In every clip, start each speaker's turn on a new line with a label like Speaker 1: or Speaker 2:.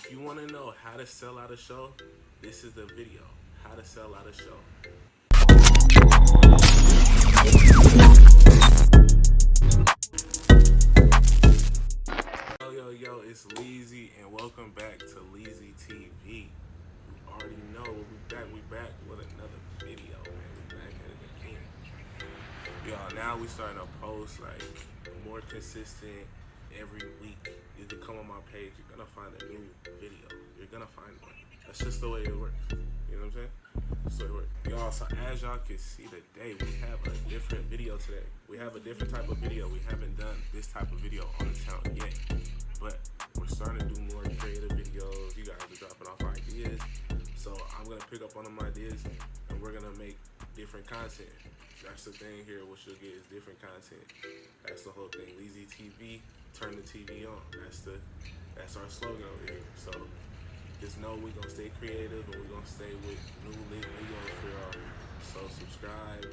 Speaker 1: If you want to know how to sell out a show, this is the video. How to sell out a show. Yo, it's Leezy, and welcome back to Leezy TV. You already know we back with another video, man. We back at it again. Y'all, now we starting to post like more consistent every week. You can come on my page, you're gonna find a new video. You're gonna find one. That's just the way it works. You know what I'm saying? That's the way it works. Y'all, so as y'all can see today, we have a different video today. We have a different type of video. We haven't done this type of video on the channel yet. But we're starting to do more creative videos. You guys are dropping off ideas. So I'm gonna pick up on them ideas and we're gonna make different content. That's the thing here, what you'll get is different content. That's the whole thing. Leezy TV, turn the TV on. That's our slogan over here. So just know we're gonna stay creative and we're gonna stay with new lit videos for y'all. So subscribe,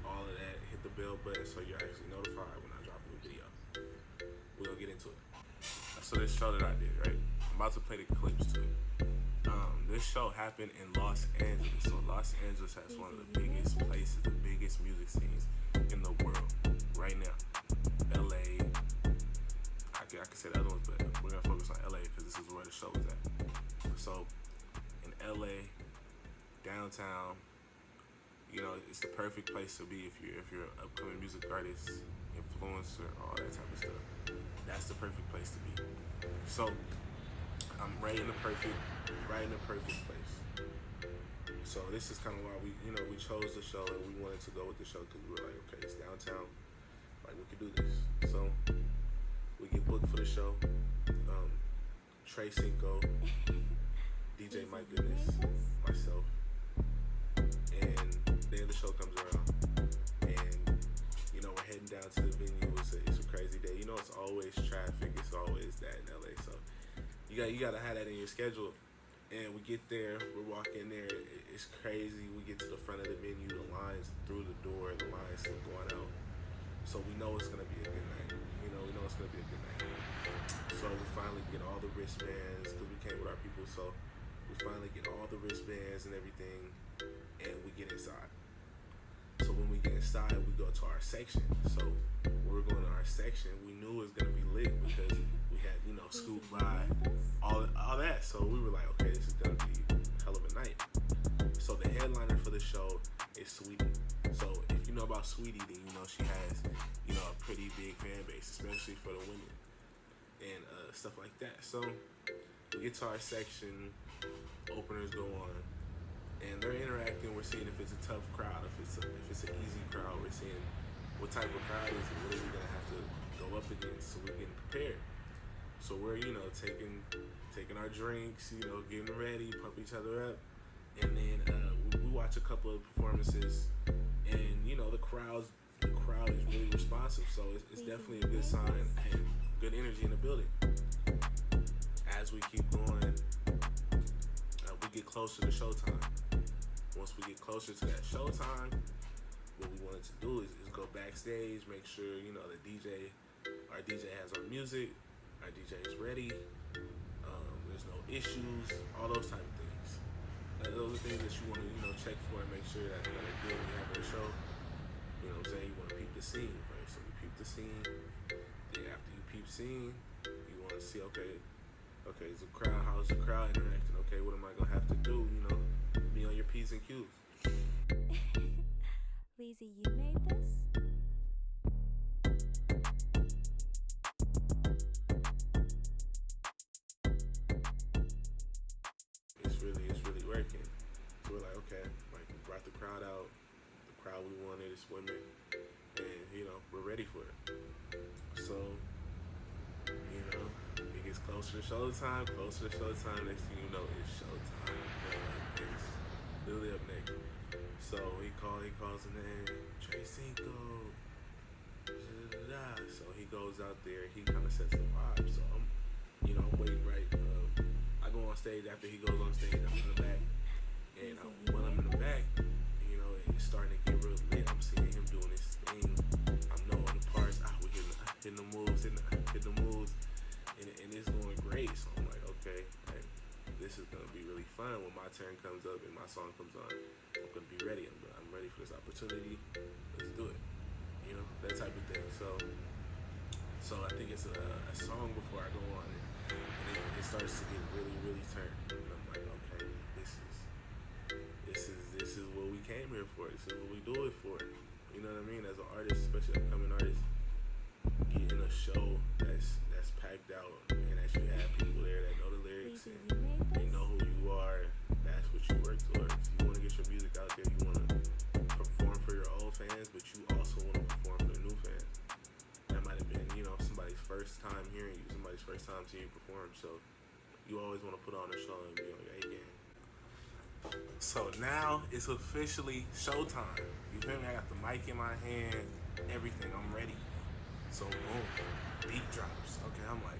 Speaker 1: all of that, hit the bell button so you're actually notified when I drop a new video. We're gonna get into it. So this show that I did, right? I'm about to play the clips to it. This show happened in Los Angeles. So Los Angeles has one of the biggest places, the biggest music scenes in the world right now. LA, I can say the other ones, but we're gonna focus on LA because this is where the show is at. So in LA, downtown, you know, it's the perfect place to be if you're an upcoming music artist, influencer, all that type of stuff. That's the perfect place to be. So I'm right in the perfect place. So this is kind of why we chose the show and we wanted to go with the show because we were like, okay, it's downtown, like we could do this. So we get booked for the show. Trey Cinco, DJ My Goodness, myself, and then the show comes around, and you know we're heading down to the venue. It's a crazy day. You know it's always traffic. It's always that in LA. So you gotta have that in your schedule. And we get there, we're walking there, it's crazy. We get to the front of the venue, the lines through the door, the lines still going out. So we know it's gonna be a good night. We know it's gonna be a good night. So we finally get all the wristbands, because we came with our people, so we finally get all the wristbands and everything, and we get inside. So when we get inside, we go to our section. So when we're going to our section, we knew it was gonna be lit because we had, Scoop by, all that. So we were like, okay, this is gonna be a hell of a night. So the headliner for the show is Sweetie. So if you know about Sweetie, then you know she has, a pretty big fan base, especially for the women and stuff like that. So we get to our section, openers go on, and they're interacting. We're seeing if it's a tough crowd, if it's an easy crowd. We're seeing what type of crowd is it, what are we gonna have to go up against. So we're getting prepared. So we're taking our drinks, getting ready, pump each other up, and then we watch a couple of performances, and the crowd is really responsive. So it's definitely a good sign and good energy in the building. As we keep going, we get closer to showtime. Once we get closer to that showtime, what we wanted to do is go backstage, make sure our DJ has our music, our DJ is ready, there's no issues, all those type of things. Those are things that you want to check for and make sure that they're good when you have a show. You know what I'm saying? You want to peep the scene first. So we peep the scene. Then after you peep scene, you want to see is the crowd, how's the crowd interacting? Okay, what am I gonna have to do? Be on your P's and Q's.
Speaker 2: Leezy, you made this?
Speaker 1: It's really working. So we're like, okay, we brought the crowd out. The crowd we wanted is women, and we're ready for it. So it gets closer to showtime. Next thing you know, it's showtime. It's literally up next. So he calls the name, Trey Cinco. So he goes out there, he kind of sets the vibe. So I'm waiting right. I go on stage after he goes on stage. I'm in the back, and when I'm in the back, it's starting to get real lit. I'm seeing him doing his thing. I'm knowing the parts. We hitting the moves, and it's going great. So I'm like, okay. this is gonna be really fun. When my turn comes up and my song comes on, I'm gonna be ready. I'm ready for this opportunity. Let's do it. You know, that type of thing. So I think it's a song before I go on it, and it starts to get really, really turned. And I'm like, okay, this is what we came here for. This is what we do it for. You know what I mean? As an artist, especially upcoming artist, getting a show that's packed out, and that you have people there that know the lyrics and they know who you are. That's what you work towards. You want to get your music out there. You want to perform for your old fans, but you also want to perform for the new fans. That might have been, you know, somebody's first time hearing you, somebody's first time seeing you perform. So you always want to put on a show and be on your A game. So now it's officially showtime. You feel me? I got the mic in my hand, everything. I'm ready. So boom, beat drops. Okay, I'm like,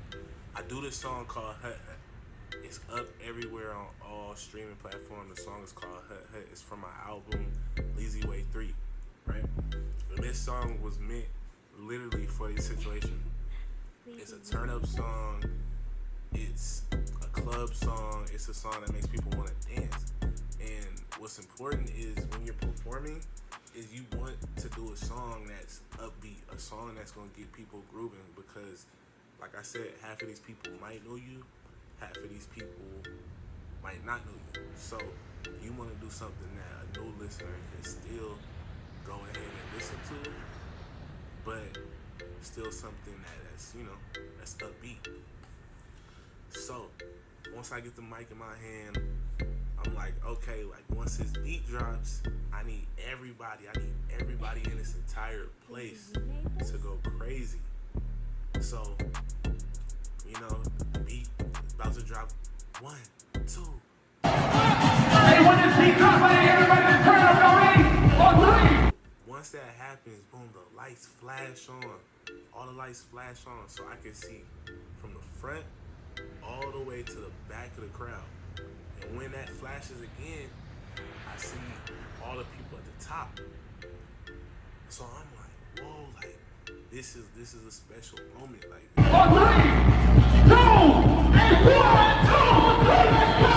Speaker 1: I do this song called Hut Hut. It's up everywhere on all streaming platforms. The song is called Hut Hut. It's from my album Leezy Way 3, right? And this song was meant literally for this situation. It's a turn up song. It's a club song. It's a song that makes people want to dance. And what's important is when you're performing, is you want to do a song that's upbeat, a song that's gonna get people grooving, because like I said, half of these people might know you, half of these people might not know you. So you want to do something that a new listener can still go ahead and listen to, but still something that's, you know, that's upbeat. So once I get the mic in my hand, I'm like, okay, like once this beat drops, I need everybody in this entire place to go crazy. So, you know, the beat is about to drop. 1, 2. Hey, when this beat drops, I need everybody to turn up already. On 3. Once that happens, boom, the lights flash on. All the lights flash on, so I can see from the front all the way to the back of the crowd. And when that flashes again, I see all the people at the top. So I'm like, whoa, like this is a special moment. Like 3, 2, and 1, 2, 3, let's go!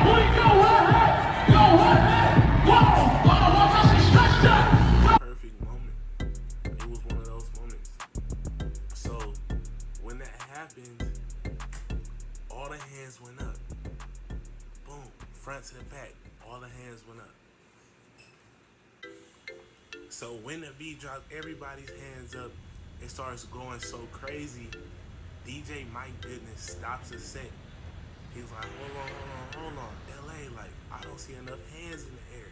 Speaker 1: We go ahead! Go ahead! Whoa! Perfect moment. It was one of those moments. So when that happened, all the hands went up. Boom, front to the back, all the hands went up. So when the beat drops, everybody's hands up. It starts going so crazy. DJ Mike Goodness stops the set. He's like, hold on. LA, like, I don't see enough hands in the air.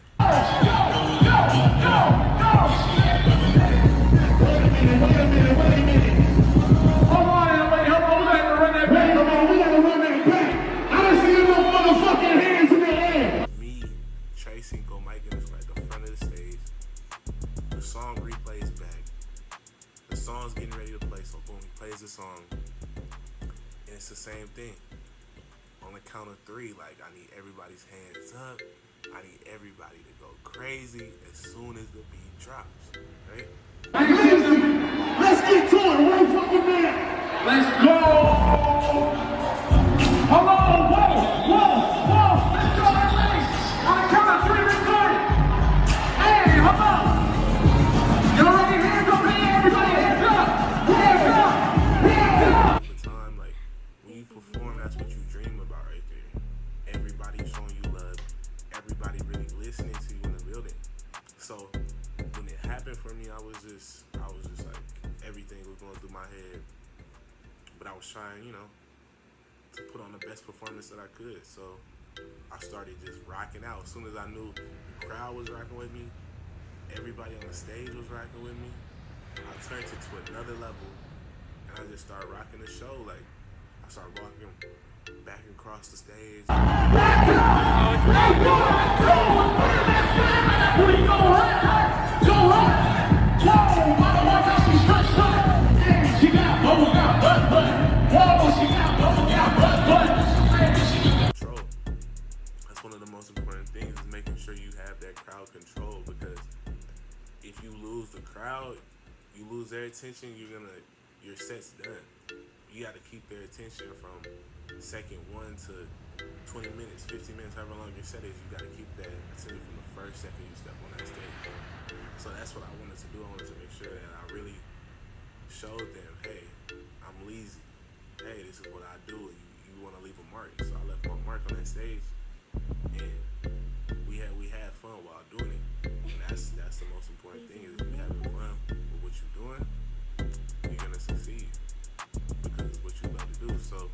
Speaker 1: Wait a minute. Hold on, we gotta run that back. We gotta run that back. I don't see enough motherfucking hands in the air. Me, Tracy, go Mike Goodness at the front of the stage. The song replays back. The song's getting ready to play, so boom, he plays the song. And it's the same thing. On the count of 3, like, I need everybody's hands up. I need everybody to go crazy as soon as the beat drops, right? Let's get to it right fucking now. Let's go. Hello, whoa. Let's go, everybody. On the count of 3, record. Hey, hello. Y'all ready? Hands up, everybody. Hands up. All the time, like, when you perform, that's what you dream about right there. Everybody showing you love. Everybody really listening to you in the building. So when it happened for me, I was just like, everything was going through my head. But I was trying, you know, to put on the best performance that I could. So I started just rocking out. As soon as I knew the crowd was rocking with me, everybody on the stage was rocking with me, I turned it to another level, and I just started rocking the show. Like, I started walking back and across the stage. That's one of the most important things, is making sure you have that crowd control, because if you lose the crowd, you lose their attention, your set's done. You got to keep their attention from second 1 to 20 minutes, 15 minutes, however long your set is, you got to keep that attention from the first second you step on that stage. So that's what I wanted to do. I wanted to make sure that I really showed them, hey, I'm Leezy. Hey, this is what I do. You want to leave a mark. So I left my mark on that stage, and we had fun while doing it. And that's the most important thing, is if you're having fun with what you're doing, you're gonna succeed because it's what you love to do. So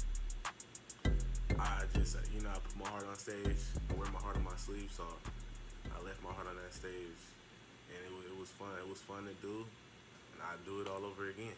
Speaker 1: I just, I put my heart on stage. I wear my heart on my sleeve. So I left my heart on that stage, and it was fun. It was fun to do, and I'd do it all over again.